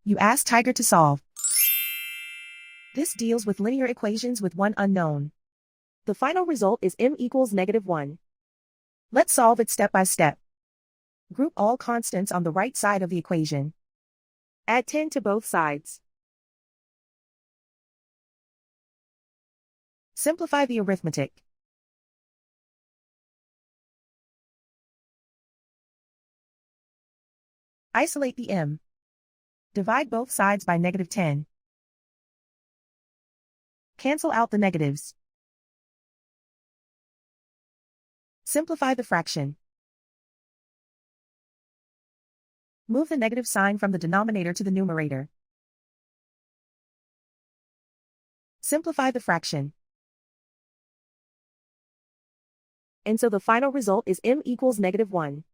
You ask Tiger to solve. This deals with linear equations with one unknown. The final result is m equals -1. Let's solve it step by step. Group all constants on the right side of the equation. Add 10 to both sides. Simplify the arithmetic. Isolate the m. Divide both sides by -10. Cancel out the negatives. Simplify the fraction. Move the negative sign from the denominator to the numerator. Simplify the fraction. And so the final result is m equals -1.